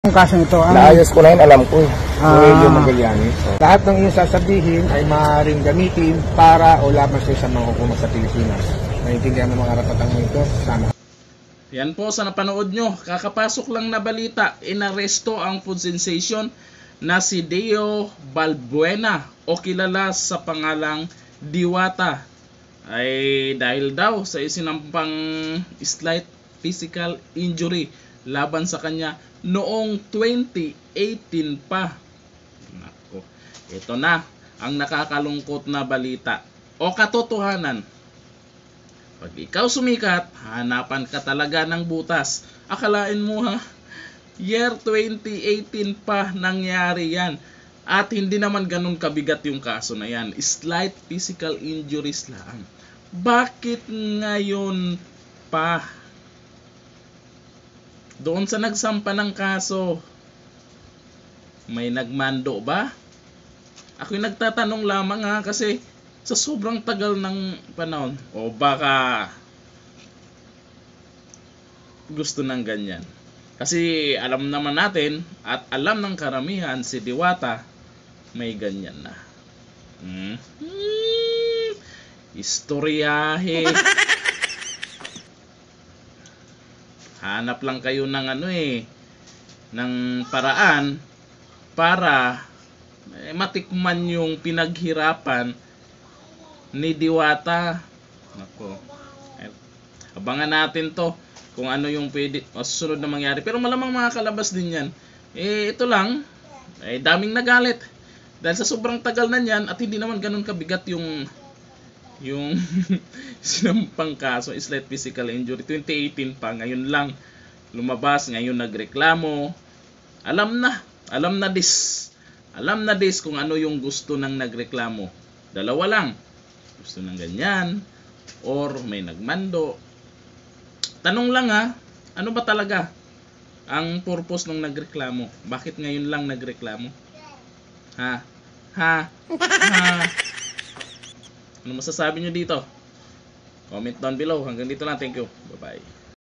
Ang kasong ito, Naayos ko na yun, alam ko eh. Rogelio Magallanes. Lahat ng iyong sasabihin ay maaaring gamitin para o laban sa isang manghukumas sa Pilipinas. Naintindihan mo mga karapatan mo ito? Sana. Yan po sa napanood nyo. Kakapasok lang na balita. Inaresto ang food sensation na si Deo Balbuena o kilala sa pangalang Diwata. Ay dahil daw sa isinampang slight physical injury laban sa kanya noong 2018 pa. Nako, ito na ang nakakalungkot na balita o katotohanan. Pag ikaw sumikat, hanapan ka talaga ng butas. Akalain mo ha, year 2018 pa nangyari yan. At hindi naman ganun kabigat yung kaso na yan. Slight physical injuries lang. Bakit ngayon pa? Doon sa nagsampa ng kaso, may nagmando ba? Ako'y nagtatanong lamang ha, kasi sa sobrang tagal ng panahon, o baka gusto ng ganyan. Kasi alam naman natin at alam ng karamihan si Diwata may ganyan na. Istoryahe. Hanap lang kayo ng ng paraan para matikman yung pinaghirapan ni Diwata. Nako. Abangan natin to kung ano yung pwede susunod na mangyari. Pero malamang makakalabas din yan. Ito lang, daming nagalit. Dahil sa sobrang tagal na yan at hindi naman ganun kabigat yung sinampang kaso, slight physical injury. 2018 pa, ngayon lang lumabas, ngayon nagreklamo. Alam na this kung ano yung gusto ng nagreklamo. Dalawa lang, gusto ng ganyan or may nagmando. Tanong lang ha, ano ba talaga ang purpose ng nagreklamo? Bakit ngayon lang nagreklamo? Ha? Ano masasabi nyo dito? Comment down below. Hanggang dito lang. Thank you. Bye-bye.